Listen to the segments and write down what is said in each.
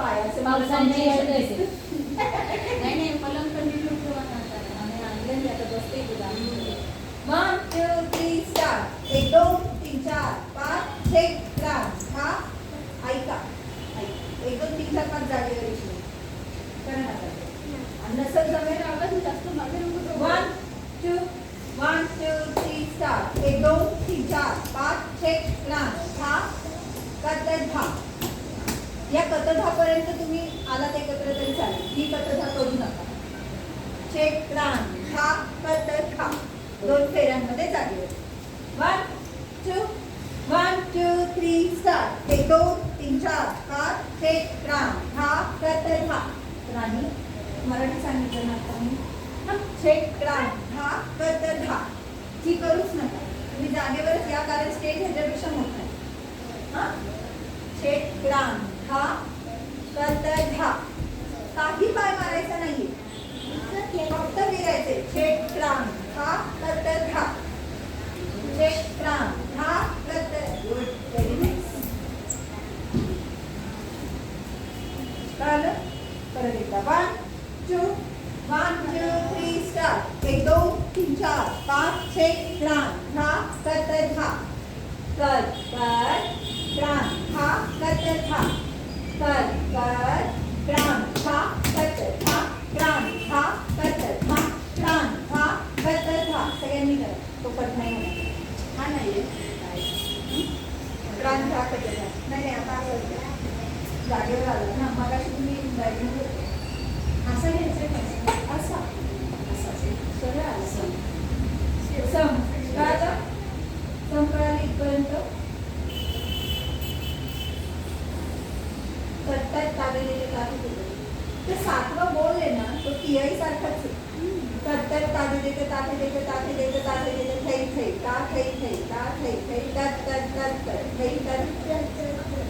पाय असं मला पावसाने समजायचं येतं दिसतं. नाही नाही पलंग कंटिन्यू ठेवा ना आणि आणलं मी आता बसते तुला 1 2 3 स्टार्ट 1 2 3 4 5 6 क्रांत हा ऐका 1 2 3 4 5 जागेवर येशील करा ना आणि नसेल जमेल आवाज जास्त मागे नको 1 2 1 2 3 स्टार्ट 1 2 3 4 5 6 क्रांत हा कतधा या कतधापर्यंत तुम्ही आलात एकत्र तरी चालेल ही कतधा करू नका चेक क्रांत हा कतधा 2 फेऱ्यांमध्ये जागेवर 1 2 1 2 3 स्टार्ट 1 2 3 4 5 6 क्रांत हा कतधा राणी मराठी सांगितलं ना आता मी चेक क्रांत हा कतधा ही करूच नका तुम्ही जागेवरच या कारण स्टेज ह्याच्यापेक्षा मोठा आहे हा चेक क्रांत हा कतधा काही पाय मारायचा नाहीये फक्त फिरायचे चेक क्रांत हा कतधा चेक क्रांत हा गुड व्हेरी नाईस कळलं परत एकदा 1 2 1 2 3 स्टार्ट 1 2 3 4 5 6 क्रांत हा कतधा कत क्रांत हा कतधा कत क्रांत हा कतधा क्रांत हा कतधा क्रांत हा कतधा सगळ्यांनी करा तो कट नाही होणार हा नाहीये क्रांत हा कतधा नाही आता असं जागेवर आलं ना मगाशी तुम्ही डायग्राम असं घ्यायचं असा असं सरळ आलं सम कळालं सम कळालं इथपर्यंत कट्ट्यात ताबेलेले काही ते 7वं बोल आहे ना तो तिहाई सारखाच आहे कट्ट्यात ताबे देते ताबे देते ताबे देते ताबे देते थै थै ता थै थै ता थै थै तत तत तत तत थै तत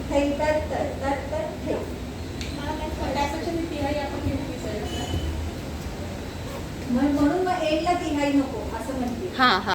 थै तत तत तत तत थै त्यापेक्षा मी तिहाई आपण घेऊ विचारायचं म्हणून मग एंडला तिहाई नको असं म्हणते हां हां